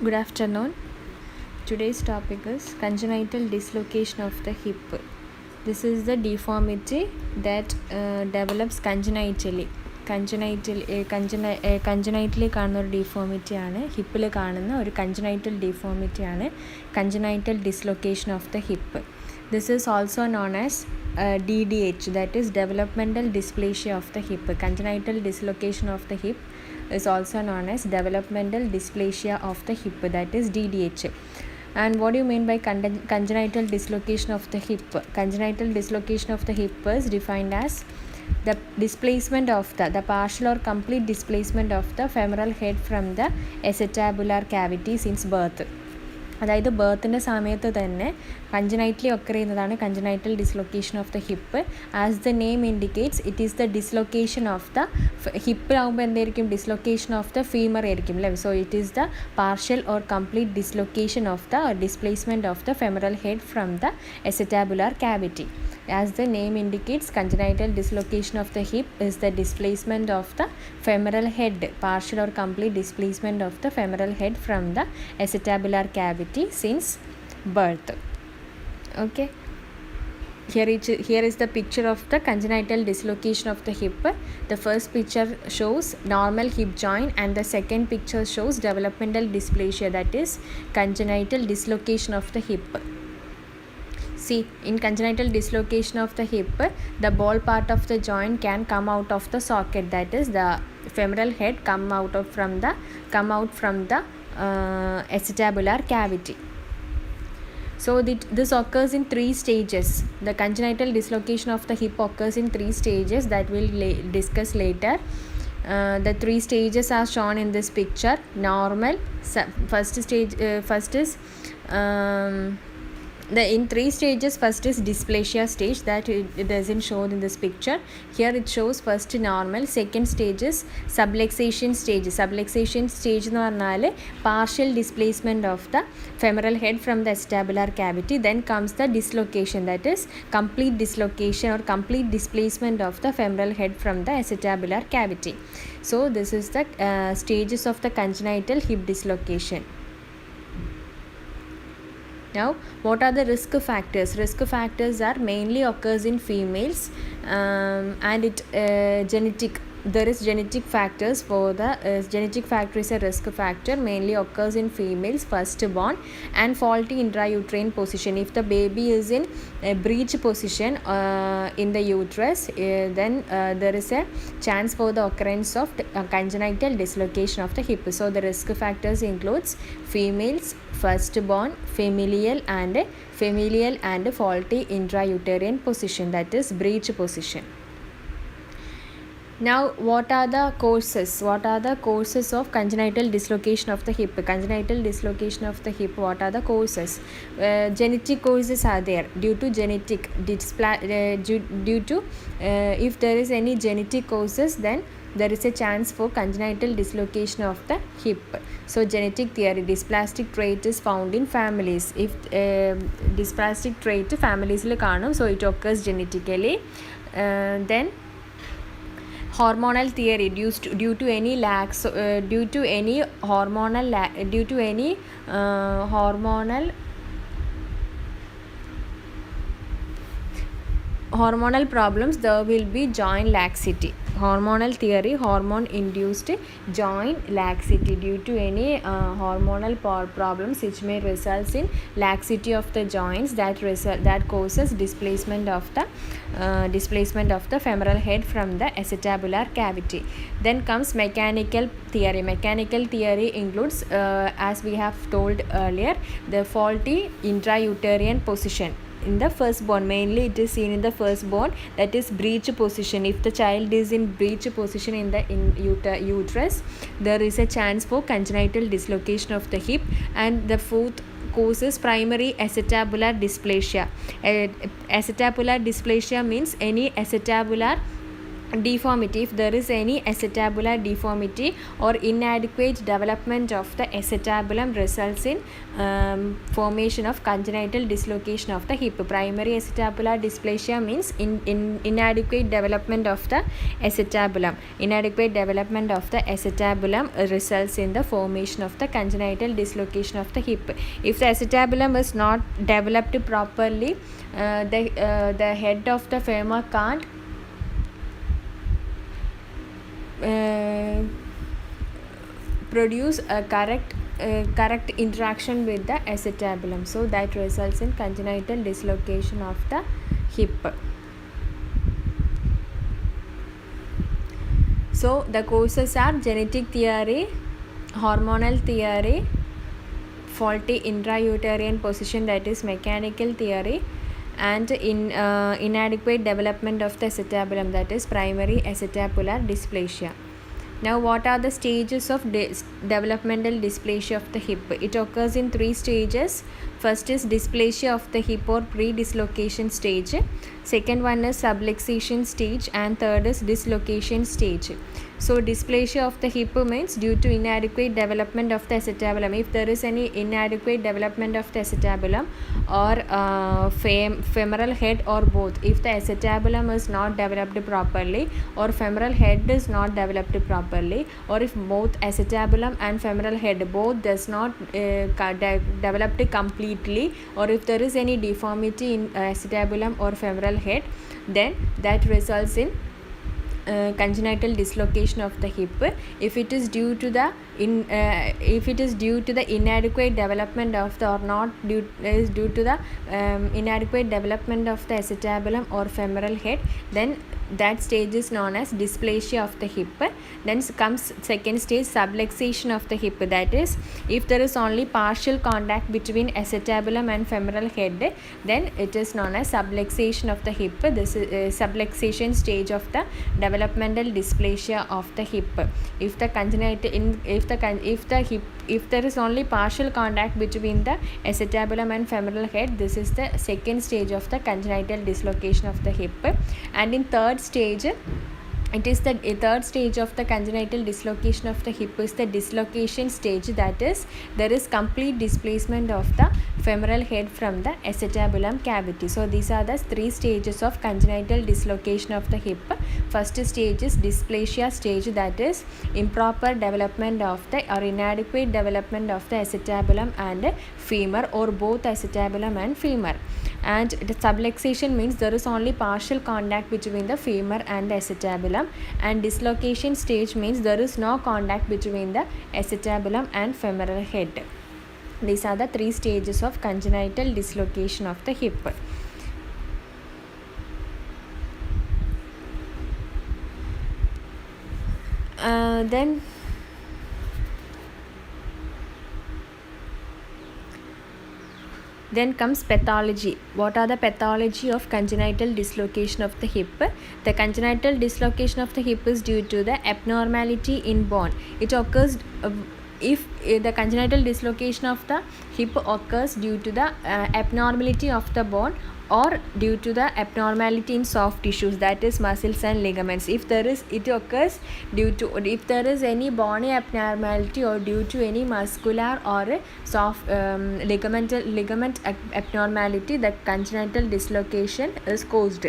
Good afternoon. Today's topic is congenital dislocation of the hip. This is the deformity that develops congenitally. Congenitally കാണുന്ന ഒരു ഡിഫോമിറ്റിയാണ് ഹിപ്പിൽ കാണുന്ന ഒരു congenital ഡിഫോമിറ്റിയാണ് congenital dislocation of the hip. This is also known as DDH, that is developmental dysplasia of the hip. Congenital dislocation of the hip is also known as developmental dysplasia of the hip, that is DDH. And what do you mean by congenital dislocation of the hip? Congenital dislocation of the hip is defined as the displacement of the partial or complete displacement of the femoral head from the acetabular cavity since birth. അതായത് ബർത്തിൻ്റെ സമയത്ത് തന്നെ congenitally occur ചെയ്യുന്നതാണ് congenital dislocation of the hip. As the name indicates it is the dislocation of the ഹിപ്പിലാവുമ്പോൾ എന്തായിരിക്കും dislocation of the femur ആയിരിക്കും അല്ലേ. So it is the partial or complete dislocation of the displacement of the femoral head from the acetabular cavity. As the name indicates, congenital dislocation of the hip is the displacement of the femoral head, partial or complete displacement of the femoral head from the acetabular cavity since birth. Okay. Here is the picture of the congenital dislocation of the hip. The first picture shows normal hip joint and the second picture shows developmental dysplasia, that is congenital dislocation of the hip. See, in congenital dislocation of the hip, the ball part of the joint can come out of the socket, that is the femoral head come out from the acetabular cavity. So this occurs in 3 stages. The congenital dislocation of the hip occurs in 3 stages that we'll discuss later. The 3 stages are shown in this picture. Normal, first is in 3 stages. First is dysplasia stage, that it doesn't show in this picture. Here it shows first normal. Second stage is subluxation stage. Subluxation stage എന്ന് പറഞ്ഞാൽ partial displacement of the femoral head from the acetabular cavity. Then comes the dislocation, that is complete dislocation or complete displacement of the femoral head from the acetabular cavity. So this is the stages of the congenital hip dislocation. Now, what are the risk factors? Risk factors are mainly occurs in females, and it genetic. There is genetic factors for the genetic factor is a risk factor, mainly occurs in females firstborn, and faulty intrauterine position. If the baby is in a breech position in the uterus, then there is a chance for the occurrence of congenital dislocation of the hip. So the risk factors includes females, firstborn, familial and faulty intrauterine position, that is breech position. Now, what are the causes? What are the causes of congenital dislocation of the hip? Congenital dislocation of the hip, what are the causes? Genetic causes are there. Due to genetic if there is any genetic causes, then there is a chance for congenital dislocation of the hip. So genetic theory, dysplastic trait is found in families. If dysplastic trait families il kaanum, so it occurs genetically. Then hormonal theory, due to any hormonal problems, there will be joint laxity. Hormonal theory, hormone induced joint laxity, due to any hormonal problems which may result in laxity of the joints, that causes displacement of the femoral head from the acetabular cavity. Then comes mechanical theory. Mechanical theory includes, as we have told earlier, the faulty intrauterine position in the firstborn. Mainly it is seen in the firstborn, that is breech position. If the child is in breech position in the uterus, there is a chance for congenital dislocation of the hip. And the fourth cause is primary acetabular dysplasia. Acetabular dysplasia means any acetabular deformity, if there is any acetabular deformity or inadequate development of the acetabulum, results in formation of congenital dislocation of the hip. Primary acetabular dysplasia means inadequate development of the acetabulum. Inadequate development of the acetabulum results in the formation of the congenital dislocation of the hip. If the acetabulum is not developed properly, the head of the femur can't produce a correct interaction with the acetabulum, so that results in congenital dislocation of the hip. So the causes are genetic theory, hormonal theory, faulty intrauterine position, that is mechanical theory, and inadequate development of the acetabulum, that is primary acetabular dysplasia. Now, what are the stages of developmental dysplasia of the hip? It occurs in 3 stages. First is dysplasia of the hip or pre-dislocation stage. Second one is subluxation stage, and third is dislocation stage. So dysplasia of the hip means due to inadequate development of the acetabulum. If there is any inadequate development of the acetabulum or femoral head or both, if the acetabulum is not developed properly or femoral head is not developed properly, or if both acetabulum and femoral head both does not developed completely, or if there is any deformity in acetabulum or femoral head, then that results in congenital dislocation of the hip. If it is due to the inadequate development of the, or not due to the inadequate development of the acetabulum or femoral head, then that stage is known as dysplasia of the hip. Then comes second stage, subluxation of the hip, that is if there is only partial contact between acetabulum and femoral head, then it is known as subluxation of the hip. This is subluxation stage of the developmental dysplasia of the hip. If the congenital if there is only partial contact between the acetabulum and femoral head, this is the second stage of the congenital dislocation of the hip. And in third stage, it is the third stage of the congenital dislocation of the hip is the dislocation stage, that is there is complete displacement of the femoral head from the acetabulum cavity. So these are the 3 stages of congenital dislocation of the hip. First stage is dysplasia stage, that is improper development of the or inadequate development of the acetabulum and femur, or both acetabulum and femur. And the subluxation means there is only partial contact between the femur and the acetabulum, and dislocation stage means there is no contact between the acetabulum and femoral head. These are the 3 stages of congenital dislocation of the hip. Then comes pathology. What are the pathology of congenital dislocation of the hip? The congenital dislocation of the hip is due to the abnormality in bone. It occurs if the congenital dislocation of the hip occurs due to the abnormality of the bone, or due to the abnormality in soft tissues, that is muscles and ligaments. If there is, it occurs due to, if there is any bony abnormality or due to any muscular or soft ligament abnormality, that congenital dislocation is caused.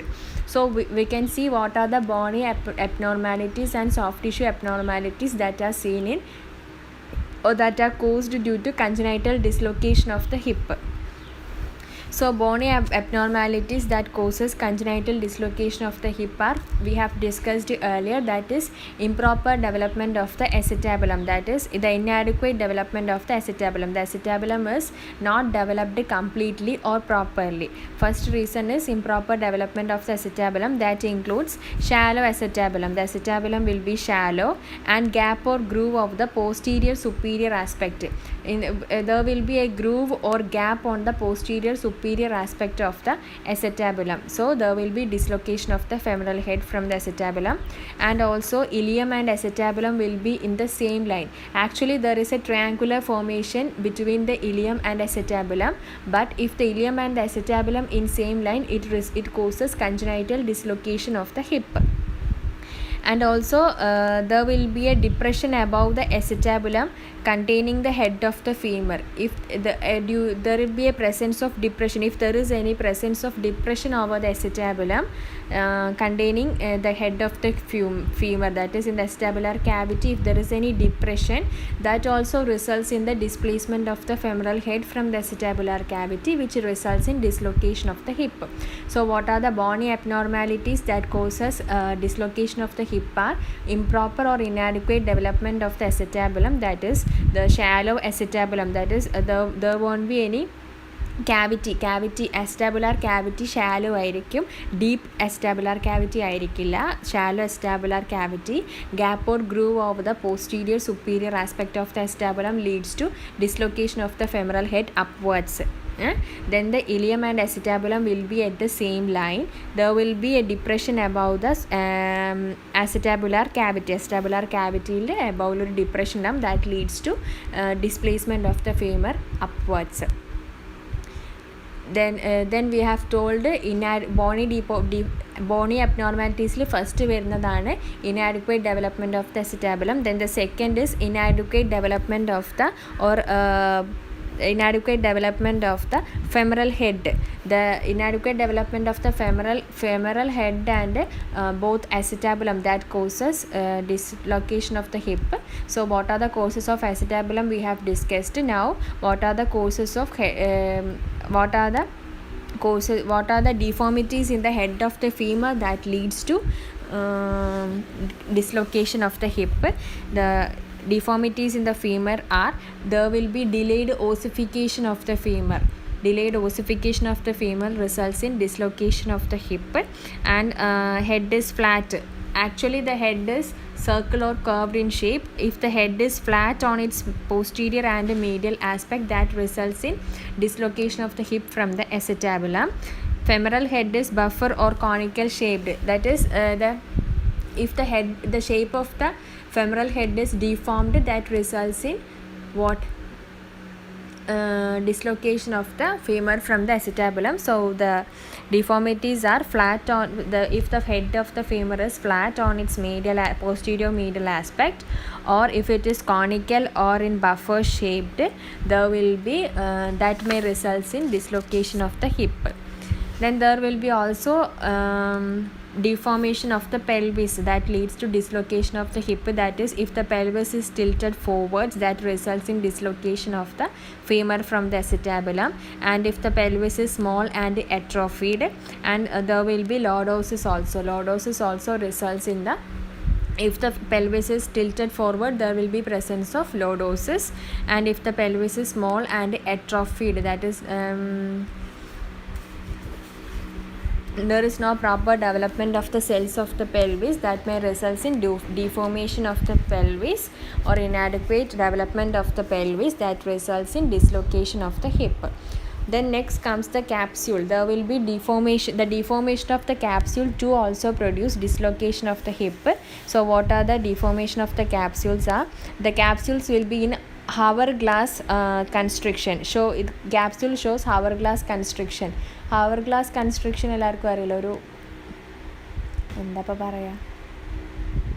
So we can see what are the bony abnormalities and soft tissue abnormalities that are seen in or that are caused due to congenital dislocation of the hip. So bony abnormalities that causes congenital dislocation of the hip are, we have discussed earlier, that is improper development of the acetabulum, that is the inadequate development of the acetabulum. The acetabulum is not developed completely or properly. First reason is improper development of the acetabulum, that includes shallow acetabulum. The acetabulum will be shallow, and gap or groove of the posterior superior aspect. There will be a groove or gap on the posterior superior aspect of the acetabulum. So there will be dislocation of the femoral head from the acetabulum, and also ilium and acetabulum will be in the same line. Actually there is a triangular formation between the ilium and acetabulum, but if the ilium and the acetabulum in same line, it causes congenital dislocation of the hip. and also there will be a depression above the acetabulum containing the head of the femur. If there will be a presence of depression, if there is any presence of depression over the acetabulum containing the head of the femur, that is in the acetabular cavity, if there is any depression, that also results in the displacement of the femoral head from the acetabular cavity, which results in dislocation of the hip. So what are the bony abnormalities that causes dislocation of the hip are improper or inadequate development of the acetabulum, that is the shallow acetabulum, that is there won't be any cavity acetabular cavity shallow ആയിരിക്കും, deep acetabular cavity ആയിരിക്കില്ല. shallow acetabular cavity, gap or groove over the posterior superior aspect of the acetabulum leads to dislocation of the femoral head upwards. Then the ilium and acetabulum will be at the same line. There will be a depression above the acetabular cavity above a depression that leads to displacement of the femur upwards. Then we have told bony abnormalities first വരുന്നതാണ് inadequate development of the acetabulum. Then the second is inadequate development of the femoral head. The inadequate development of the femoral head and both acetabulum, that causes dislocation of the hip. So what are the causes of acetabulum we have discussed. Now what are the causes of what are the deformities in the head of the femur that leads to dislocation of the hip. The deformities in the femur are, there will be delayed ossification of the femur. Delayed ossification of the femur results in dislocation of the hip. And head is flat. Actually the head is circle or curved in shape. If the head is flat on its posterior and medial aspect, that results in dislocation of the hip from the acetabulum. Femoral head is buffer or conical shaped, that is if the shape of the femoral head is deformed, that results in what? Dislocation of the femur from the acetabulum. So the deformities are flat on if the head of the femur is flat on its posterior medial aspect, or if it is conical or in buffer shaped, there will be that may result in dislocation of the hip. Then there will be also deformation of the pelvis that leads to dislocation of the hip, that is if the pelvis is tilted forwards, that results in dislocation of the femur from the acetabulum. And if the pelvis is small and atrophied, and there will be lordosis also results in the, if the pelvis is tilted forward, there will be presence of lordosis. And if the pelvis is small and atrophied, that is there is no proper development of the cells of the pelvis, that may result in deformation of the pelvis, or inadequate development of the pelvis, that results in dislocation of the hip. Then next comes the capsule. There will be deformation. The deformation of the capsule too also produce dislocation of the hip. So what are the deformation of the capsules are? The capsules will be in hourglass constriction. Capsule shows hourglass constriction. hourglass constriction എല്ലാവർക്കും അറിയില്ല. എന്താ പറയുക,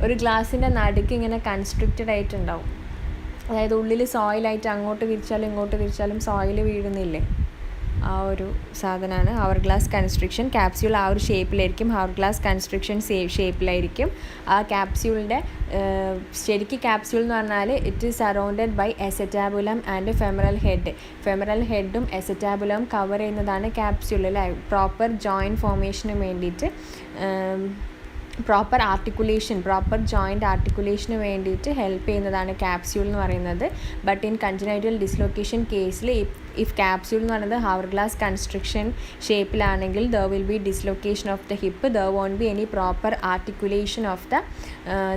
ഒരു ഗ്ലാസിൻ്റെ നടുക്ക് ഇങ്ങനെ constricted ആയിട്ടുണ്ടാവും. അതായത് ഉള്ളിൽ സോയിലായിട്ട് അങ്ങോട്ട് വിരിച്ചാലും ഇങ്ങോട്ട് വിരിച്ചാലും സോയിൽ വീഴുന്നില്ലേ, ആ ഒരു സാധനമാണ് ഹവർ ഗ്ലാസ് കൺസ്ട്രിക്ഷൻ. ക്യാപ്സ്യൂൾ ആ ഒരു ഷേപ്പിലായിരിക്കും, ഹവർ ഗ്ലാസ് കൺസ്ട്രിക്ഷൻ ഷേപ്പിലായിരിക്കും. ആ ക്യാപ്സ്യൂളിൻ്റെ ശരിക്കും ക്യാപ്സ്യൂൾ എന്ന് പറഞ്ഞാൽ it is surrounded by acetabulum and femoral head. Femoral ഹെഡും എസെറ്റാബുലം കവർ ചെയ്യുന്നതാണ് ക്യാപ്സ്യൂൾ. അല്ലേ, പ്രോപ്പർ ജോയിൻറ്റ് ഫോർമേഷന് വേണ്ടിയിട്ട്, പ്രോപ്പർ ജോയിൻ്റ് ആർട്ടിക്കുലേഷന് വേണ്ടിയിട്ട് ഹെൽപ്പ് ചെയ്യുന്നതാണ് ക്യാപ്സ്യൂൾ എന്ന് പറയുന്നത്. ബട്ട് ഇൻ കൺജനൈറ്റൽ ഡിസ്ലൊക്കേഷൻ കേസിൽ ഇഫ് ക്യാപ്സ്യൂൾ എന്ന് പറയുന്നത് ഹവർ ഗ്ലാസ് കൺസ്ട്രിക്ഷൻ ഷേപ്പിലാണെങ്കിൽ there will be dislocation of the hip. There won't be any proper articulation of the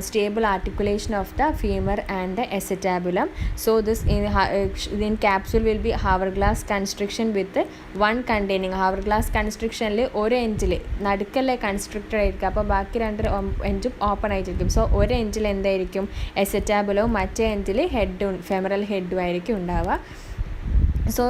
stable articulation of the femur and the acetabulum. So this in capsule will be hourglass constriction with one containing hourglass constriction ൽ ഒരു എൻഡിൽ നടുക്കല്ലേ constricted ആയിരിക്കും, അപ്പോൾ ബാക്കി രണ്ട് എൻഡും open ആയിട്ടിരിക്കും. So ഒരു എൻഡിൽ എന്തായിരിക്കും എസെറ്റാബുലവും, മറ്റേ എൻഡിൽ ഹെഡും ഫെമറൽ ഹെഡും ആയിരിക്കും ഉണ്ടാവുക. സോ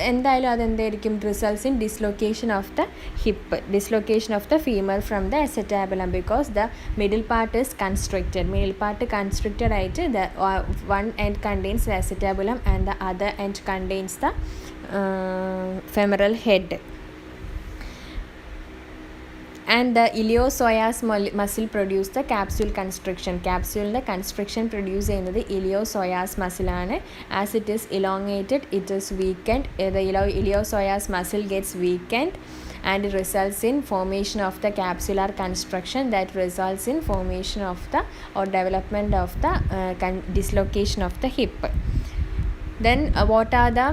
എന്തായാലും അതെന്തായിരിക്കും results in dislocation of the hip, dislocation of the femur from the acetabulum because the middle part is constricted. Middle part constricted ആയിട്ട് the one end contains the acetabulum and the other end contains the femoral head. And the iliopsoas muscle produce the capsule constriction. Capsule constriction produce ചെയ്യുന്നത് iliopsoas muscle ആണ്. As it is elongated, it is weakened. The iliopsoas muscle gets weakened and results in formation of the capsular constriction that results in formation of the or development of the dislocation of the hip. Then what are the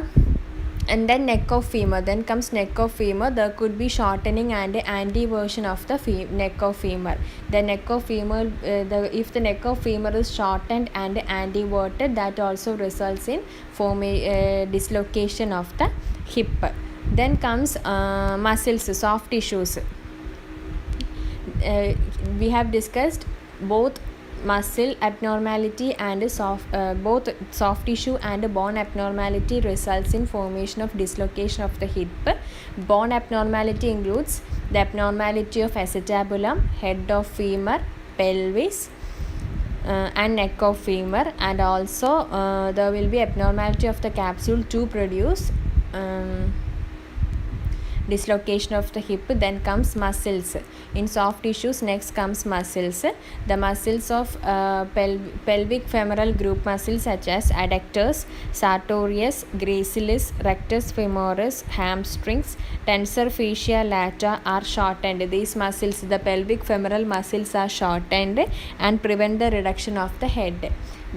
and then neck of femur, then comes neck of femur. There could be shortening and anteversion of the neck of femur. The neck of femur, if the neck of femur is shortened and anteverted, that also results in dislocation of the hip. Then comes muscles, soft tissues. We have discussed both muscle abnormality and both soft tissue and bone abnormality results in formation of dislocation of the hip. Bone abnormality includes the abnormality of acetabulum, head of femur, pelvis, and neck of femur, and also there will be abnormality of the capsule to produce dislocation of the hip. Then comes muscles. In soft tissues, next comes muscles. The muscles of pelvic femoral group muscles such as adductors, sartorius, gracilis, rectus femoris, hamstrings, tensor fascia lata are shortened. These muscles, the pelvic femoral muscles, are shortened and prevent the reduction of the head.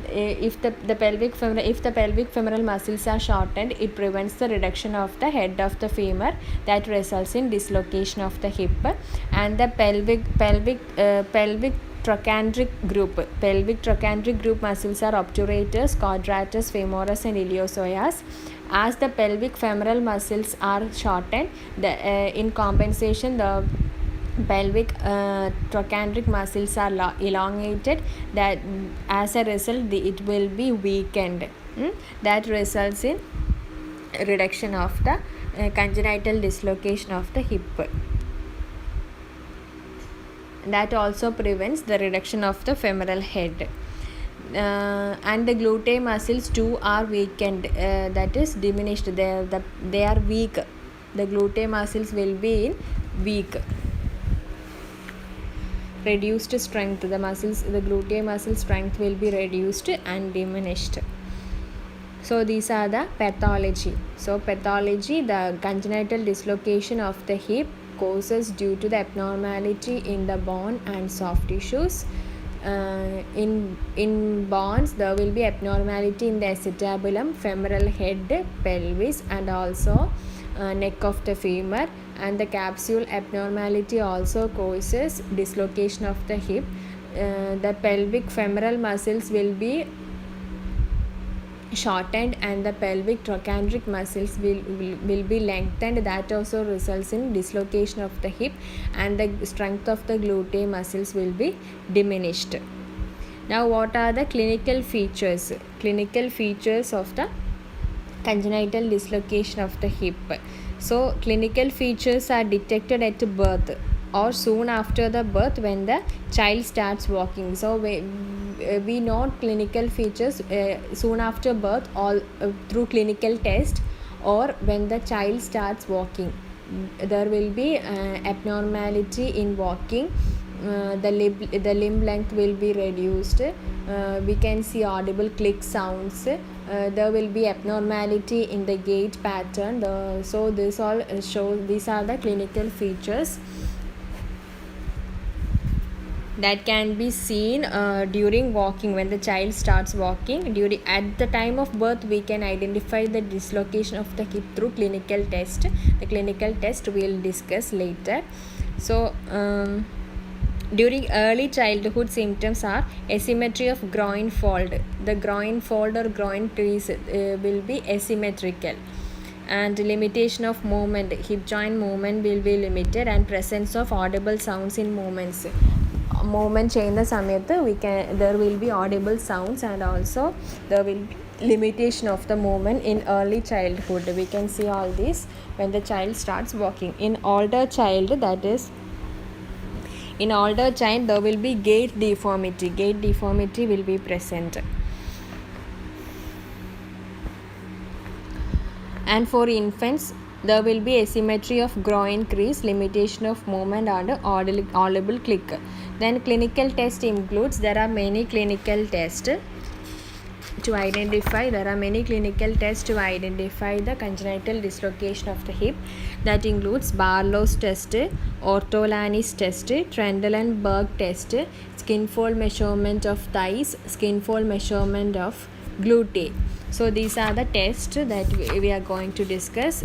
If the pelvic femoral muscles are shortened, it prevents the reduction of the head of the femur that results in dislocation of the hip. And the pelvic trochanteric group muscles are obturators, quadratus femoris, and iliopsoas. As the pelvic femoral muscles are shortened, in compensation the pelvic trochanteric muscles are elongated. That as a result it will be weakened. That results in reduction of the congenital dislocation of the hip. That also prevents the reduction of the femoral head. And the glute muscles too are weakened, that is diminished. They are weak. The glute muscles will be in weak, reduced strength. The gluteal muscle strength will be reduced and diminished. So these are the pathology. So pathology, the congenital dislocation of the hip causes due to the abnormality in the bone and soft tissues. In bones there will be abnormality in the acetabulum, femoral head, pelvis, and also neck of the femur. And the capsule abnormality also causes dislocation of the hip. The pelvic femoral muscles will be shortened and the pelvic trochanteric muscles will be lengthened. That also results in dislocation of the hip, and the strength of the gluteal muscles will be diminished. Now what are the clinical features? Clinical features of the congenital dislocation of the hip. So clinical features are detected at birth or soon after the birth when the child starts walking. So we note clinical features soon after birth, all through clinical test, or when the child starts walking. There will be abnormality in walking. The limb length will be reduced. We can see audible click sounds. There will be abnormality in the gait pattern. So this all shows, these are the clinical features that can be seen during walking. When the child starts walking, at the time of birth, we can identify the dislocation of the hip through clinical test. The clinical test we will discuss later. So during early childhood, symptoms are asymmetry of groin fold. The groin fold or groin crease will be asymmetrical, and limitation of movement. Hip joint movement will be limited, and presence of audible sounds in movements. Movement ചെയ്യുന്ന സമയത്ത് there will be audible sounds, and also there will be limitation of the movement in early childhood. We can see all this when the child starts walking. In older child, that is in older child, there will be gait deformity. Gait deformity will be present. And for infants, there will be asymmetry of groin crease, limitation of movement and audible click. Then clinical test includes, there are many clinical tests to identify the congenital dislocation of the hip. That includes Barlow's test, Ortolani's test, Trendelenburg test, skinfold measurement of thighs, skinfold measurement of glute. So these are the tests that we are going to discuss.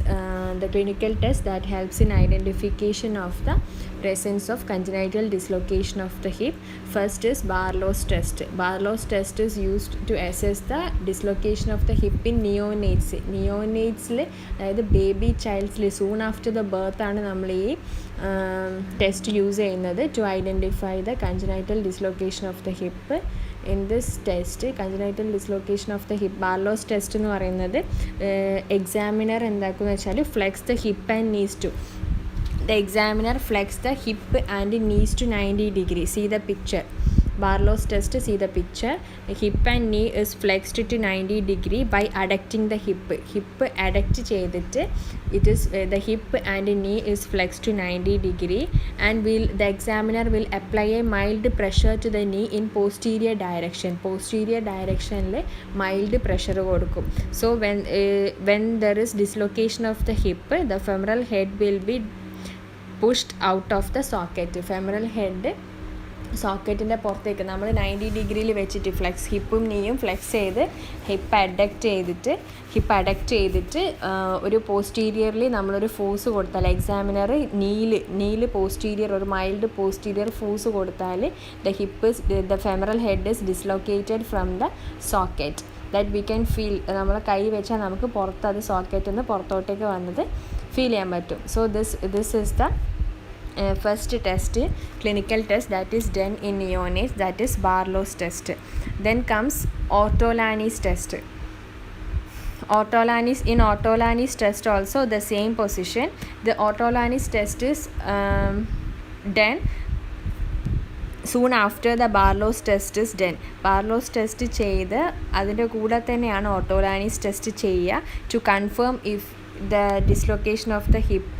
The clinical test that helps in identification of the presence of congenital dislocation of the hip. First is Barlow's test. Barlow's test is used to assess the dislocation of the hip in neonates. Neonates-ൽ, അതായത് baby ചൈൽഡ്സിൽ soon after the birth ആണ് നമ്മൾ ഈ test use ചെയ്യുന്നത് to identify the congenital dislocation of the hip. In this test congenital dislocation of the hip, Barlow's test എന്ന് പറയുന്നത് examiner എന്താക്കുമെന്ന് വെച്ചാൽ flex the hip and knees to the examiner flex the hip and knees to 90 degrees. See the picture. Barlow's test, see the picture. Hip and knee is flexed to 90 degree by adducting the hip. Hip adduct ചെയ്തിട്ട് it is the hip and knee is flexed to 90 degree and the examiner will apply a mild pressure to the knee in posterior direction. Posterior directionൽ mild pressure കൊടുക്കും. So when there is dislocation of the hip, the femoral head will be pushed out of the socket. Femoral head സോക്കറ്റിൻ്റെ പുറത്തേക്ക് നമ്മൾ 90 ഡിഗ്രിയിൽ വെച്ചിട്ട് ഹിപ്പും നീയും flex ചെയ്ത് hip adduct ചെയ്തിട്ട് ഒരു posteriorly നമ്മളൊരു ഫോഴ്സ് കൊടുത്താൽ, എക്സാമിനർ നീല് പോസ്റ്റീരിയർ ഒരു മൈൽഡ് പോസ്റ്റീരിയർ ഫോഴ്സ് കൊടുത്താൽ the femoral head is dislocated from the socket. That we can feel. നമ്മളെ കൈ വെച്ചാൽ നമുക്ക് പുറത്ത് അത് സോക്കറ്റിൽ നിന്ന് പുറത്തോട്ടേക്ക് വന്നത് ഫീൽ ചെയ്യാൻ പറ്റും. So this is the first test, clinical test that is done in neonates, that is Barlow's test. Then comes Ortolani's test. Ortolani's test also the same position. The Ortolani's test is done soon after the Barlow's test is done. Barlow's test ചെയ്ത് അതിൻ്റെ കൂടെ തന്നെയാണ് Ortolani's test ചെയ്യുക to confirm if the dislocation of the hip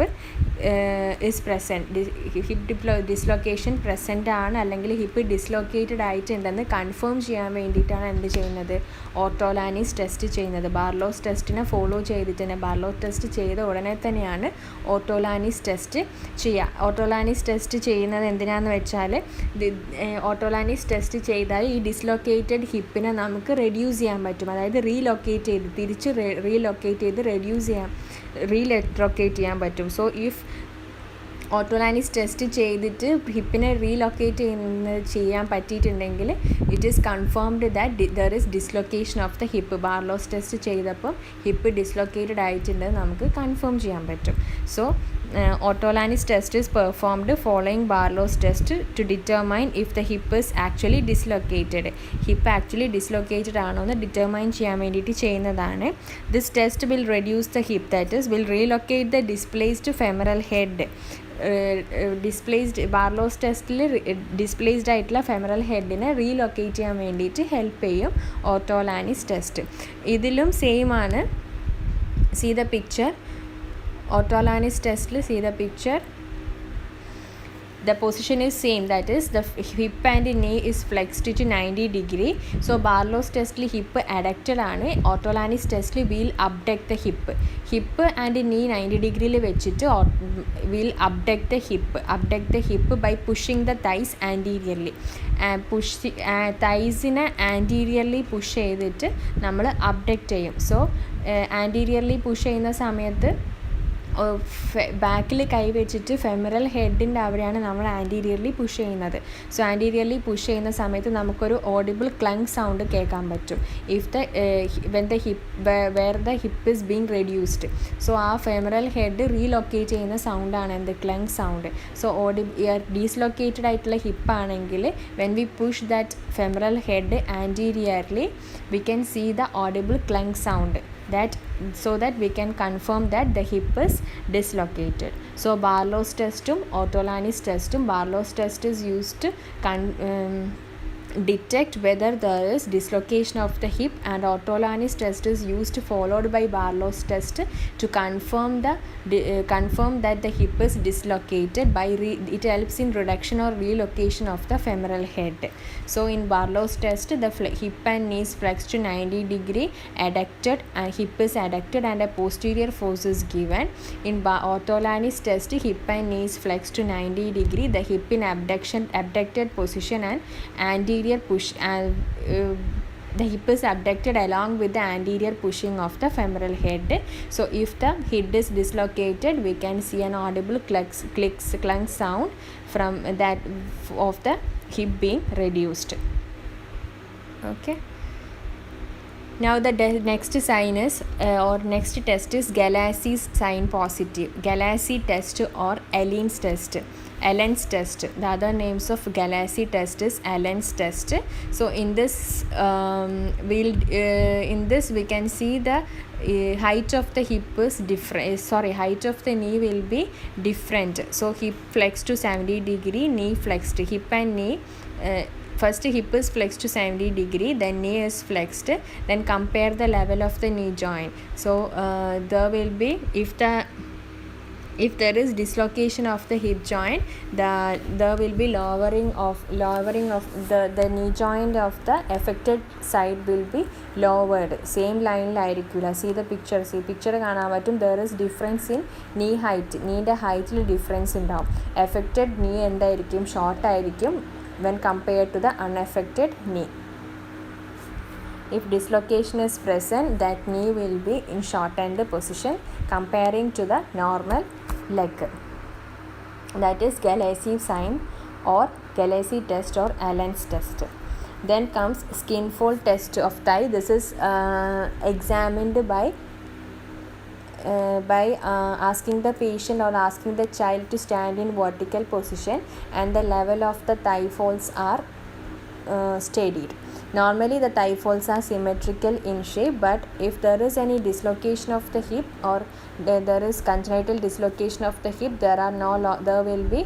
is present. Hip dislocation present ആണ് അല്ലെങ്കിൽ hip dislocated ആയിട്ടുണ്ടെന്ന് confirm ചെയ്യാൻ വേണ്ടിയിട്ടാണ് എന്ത് ചെയ്യുന്നത്, ഓർട്ടോലാനിസ് ടെസ്റ്റ് ചെയ്യുന്നത്. ബാർലോസ് ടെസ്റ്റിനെ ഫോളോ ചെയ്തിട്ട് തന്നെ ബാർലോസ് ടെസ്റ്റ് ചെയ്ത ഉടനെ തന്നെയാണ് ഓർട്ടോലാനിസ് ടെസ്റ്റ് ചെയ്യുക. ഓർട്ടോലാനിസ് ടെസ്റ്റ് ചെയ്യുന്നത് എന്തിനാണെന്ന് വെച്ചാൽ ഓർട്ടോലാനിസ് ടെസ്റ്റ് ചെയ്താൽ ഈ ഡിസ്ലൊക്കേറ്റഡ് ഹിപ്പിനെ നമുക്ക് റെഡ്യൂസ് ചെയ്യാൻ പറ്റും. അതായത് തിരിച്ച് റീലൊക്കേറ്റ് ചെയ്ത് റീലൊക്കേറ്റ് ചെയ്യാൻ പറ്റും. സോ ഇഫ് ഓർട്ടോലാനിസ് ടെസ്റ്റ് ചെയ്തിട്ട് ഹിപ്പിനെ റീലൊക്കേറ്റ് ചെയ്യാൻ പറ്റിയിട്ടുണ്ടെങ്കിൽ it is confirmed that there is dislocation of the hip. Barlow's test ചെയ്തപ്പം ഹിപ്പ് ഡിസ്ലൊക്കേറ്റഡ് ആയിട്ടുണ്ടെന്ന് നമുക്ക് കൺഫേം ചെയ്യാൻ പറ്റും. So Ortolani's test is performed following Barlow's test to determine if the hip is actually dislocated. Hip actually dislocated ആണോ എന്ന് determine ചെയ്യാൻ വേണ്ടിയിട്ട് ചെയ്യുന്നതാണ്. This test will reduce the hip, that is will relocate the displaced femoral head. ബാർലോസ് ടെസ്റ്റിൽ displaced ആയിട്ടുള്ള femoral ഹെഡിനെ relocate ചെയ്യാൻ വേണ്ടിയിട്ട് help ചെയ്യും ഓർട്ടോലാനിസ് ടെസ്റ്റ്. ഇതിലും സെയിം ആണ്. See the picture. Ortolani's test, see the picture. The position is same, that is the hip and knee is flexed to 90 degree. So Barlow's test hip adducted ആണ്. Ortolani's test will abduct the hip and knee 90 degree വെച്ചിട്ട് will abduct the hip by pushing the thighs anteriorly. thighsനെ anteriorly push ചെയ്തിട്ട് നമ്മൾ abduct ചെയ്യും. So anteriorly push ചെയ്യുന്ന സമയത്ത് ബാക്കിൽ കൈ വെച്ചിട്ട് ഫെമറൽ ഹെഡിൻ്റെ അവിടെയാണ് നമ്മൾ ആൻറ്റീരിയർലി പുഷ് ചെയ്യുന്നത്. സോ ആൻറ്റീരിയർലി പുഷ് ചെയ്യുന്ന സമയത്ത് നമുക്കൊരു ഓഡിബിൾ ക്ലങ് സൗണ്ട് കേൾക്കാൻ പറ്റും if the when the hip where the hip is being reduced. So ആ ഫെമറൽ ഹെഡ് റീലൊക്കേറ്റ് ചെയ്യുന്ന സൗണ്ടാണ് എന്ത് ക്ലങ് സൗണ്ട്. സോ ഡീസ്ലൊക്കേറ്റഡ് ആയിട്ടുള്ള ഹിപ്പാണെങ്കിൽ when we push that femoral head anteriorly we can see the audible clunk sound that so that we can confirm that the hip is dislocated. So Barlow's testum Ortolani's testum. Barlow's test is used to detect whether there is dislocation of the hip, and Ortolani's test is used followed by Barlow's test to confirm that the hip is dislocated by it helps in reduction or relocation of the femoral head. So in Barlow's test the hip and knee is flexed to 90 degree adducted and hip is adducted and a posterior force is given. In Ortolani's test hip and knee is flexed to 90 degree, the hip in abducted position and anterior push and the hip is abducted along with the anterior pushing of the femoral head. So if the head is dislocated we can see an audible clunk sound from that of the hip being reduced. Okay, now the next sign is or next test is Galassy's sign positive. Galassi test or Allen's test. Allen's test. The other names of Galassi test is Allen's test. So in this we can see the height of the hip is different. Height of the knee will be different. So hip flexed to 70 degree, knee flexed. Hip and knee. First hip is flexed to 70 degree, then knee is flexed, then compare the level of the knee joint. So there will be if there is dislocation of the hip joint, there will be lowering of the knee joint of the affected side will be lowered. Same line ആയിരിക്കില്ല. See the picture. Picture കാണാൻ പറ്റും. There is difference in knee height. കീയുടെ ഹൈറ്റിൽ difference ഉണ്ടാവും. affected knee എന്തായിരിക്കും? Short ആയിരിക്കും when compared to the unaffected knee. If dislocation is present, that knee will be in shortened position comparing to the normal leg. That is Galassi sign or Galassi test or Allen's test. Then comes skin fold test of thigh. This is examined by asking the patient or asking the child to stand in vertical position and the level of the thigh folds are steadied. Normally the thigh folds are symmetrical in shape, but if there is any dislocation of the hip or there is congenital dislocation of the hip, there will be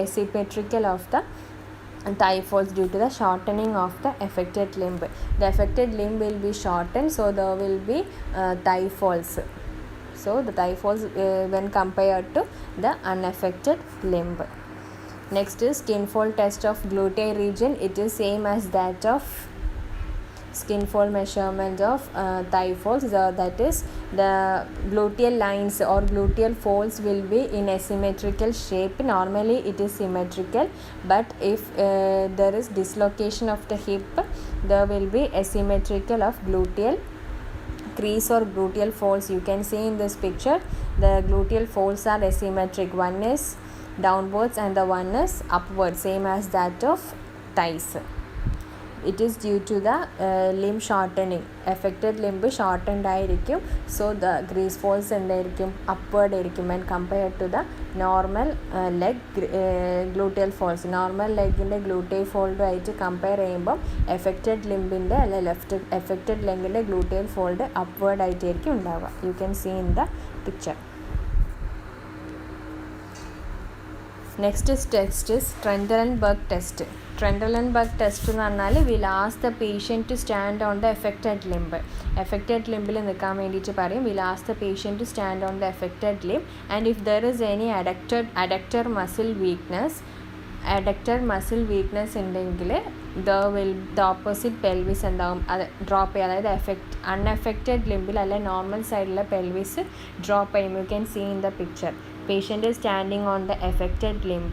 asymmetrical of the thigh folds due to the shortening of the affected limb. The affected limb will be shortened, so there will be thigh folds. So the thigh folds when compared to the unaffected limb. Next is skin fold test of gluteal region. It is same as that of skin fold measurement of thigh folds. That is the gluteal lines or gluteal folds will be in asymmetrical shape. Normally it is symmetrical, but if there is dislocation of the hip, there will be asymmetrical of gluteal crease or gluteal folds. You can see in this picture the gluteal folds are asymmetric. One is downwards and the one is upwards, same as that of thighs. It is due to the limb shortening. Affected limb shortened ആയിരിക്കും. So the crease folds എന്തായിരിക്കും? Upward ആയിരിക്കും when compared to the normal leg gluteal folds. Normal ലെഗിൻ്റെ gluteal fold ആയിട്ട് compare ചെയ്യുമ്പോൾ affected ലിംബിൻ്റെ അല്ലെ affected ലെഗിൻ്റെ gluteal fold upward ആയിട്ടായിരിക്കും ഉണ്ടാവുക. You can see in the picture. Next test is Trendelenburg test. Trendelenburg test എന്ന് പറഞ്ഞാൽ we'll ask the patient to stand on the affected limb. affected limbൽ നിൽക്കാൻ വേണ്ടിയിട്ട് പറയും. we'll ask the patient to stand on the affected limb, and if there is any adductor muscle weakness ഉണ്ടെങ്കിൽ the opposite pelvis എന്താവും drop ചെയ്യും. അതായത് unaffected ലിംബിൽ അല്ലെ normal സൈഡിലെ pelvis drop ചെയ്യും. You can see in the picture. Patient is standing on the affected limb.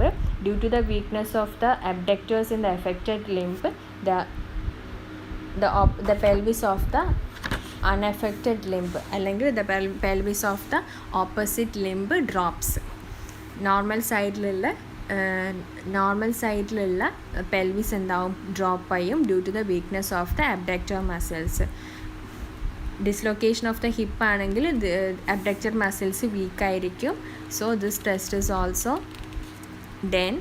Due to the weakness of the abductors in the affected limb, the pelvis of the unaffected limb അല്ലെങ്കിൽ the pelvis of the opposite limb drops. Normal സൈഡിലുള്ള pelvis എന്താവും, drop ചെയ്യും due to the weakness of the abductor muscles. Dislocation of the hip ആണെങ്കിൽ abductor muscles വീക്കായിരിക്കും. So this test is also done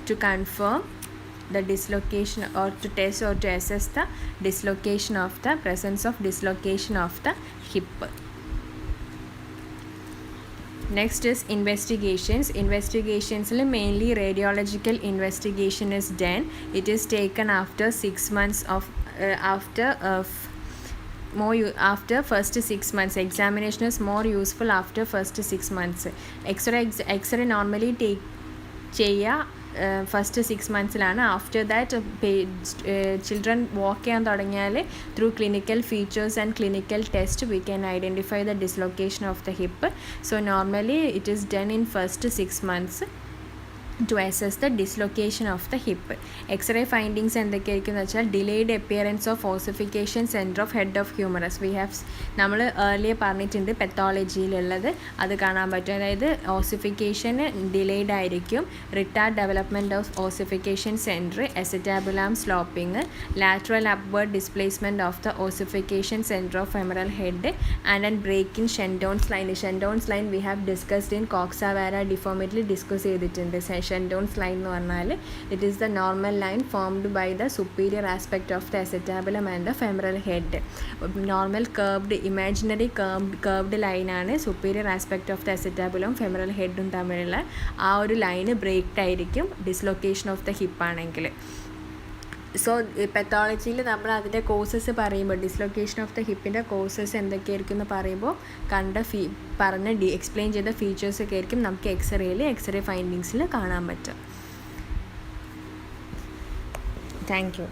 to confirm the dislocation or to test or to assess the dislocation of the presence of dislocation of the hip. Next is investigations. Mainly radiological investigation is done. It is taken after 6 months of after first 6 months. Examination is more useful after first 6 months. X-ray normally take first 6 മന്ത്സിലാണ്. After that children walk ചെയ്യാൻ തുടങ്ങിയാൽ through clinical features and clinical test we can identify the dislocation of the hip. So normally it is done in first 6 months to assess the dislocation of the hip. X-ray findings എന്തൊക്കെയായിരിക്കും വെച്ചാൽ delayed appearance of ossification center of head of humerus. We have നമ്മൾ earlier പറഞ്ഞിട്ടുണ്ട് പെത്തോളജിയിലുള്ളത്, അത് കാണാൻ പറ്റും. അതായത് ossification delayed ആയിരിക്കും, retarded development of ossification centre, acetabulum sloping, lateral upward displacement of the ossification centre of femoral head and break in Shenton's line. Shenton's line we have discussed in coxa vara ഡിഫോമിറ്റിൽ discuss ചെയ്തിട്ടുണ്ട്. Shenton's line എന്ന് പറഞ്ഞാൽ it is the normal line formed by the superior aspect of the acetabulum and the femoral head. Normal curved imaginary curved ലൈനാണ് superior aspect of the acetabulum femoral ഹെഡും തമ്മിലുള്ള ആ ഒരു ലൈന് ബ്രേക്ക്ഡ് ആയിരിക്കും ഡിസ്ലൊക്കേഷൻ ഓഫ് ദ ഹിപ്പ് ആണെങ്കിൽ. So പെത്തോളജിയിൽ നമ്മൾ അതിൻ്റെ കോസസ് പറയുമ്പോൾ ഡിസ്ലൊക്കേഷൻ ഓഫ് ദ ഹിപ്പിൻ്റെ കോസസ് എന്തൊക്കെയായിരിക്കും എന്ന് പറയുമ്പോൾ പറഞ്ഞ എക്സ്പ്ലെയിൻ ചെയ്ത ഫീച്ചേഴ്സൊക്കെ ആയിരിക്കും നമുക്ക് എക്സ്റേ ഫൈൻഡിങ്സിൽ കാണാൻ പറ്റും. Thank you.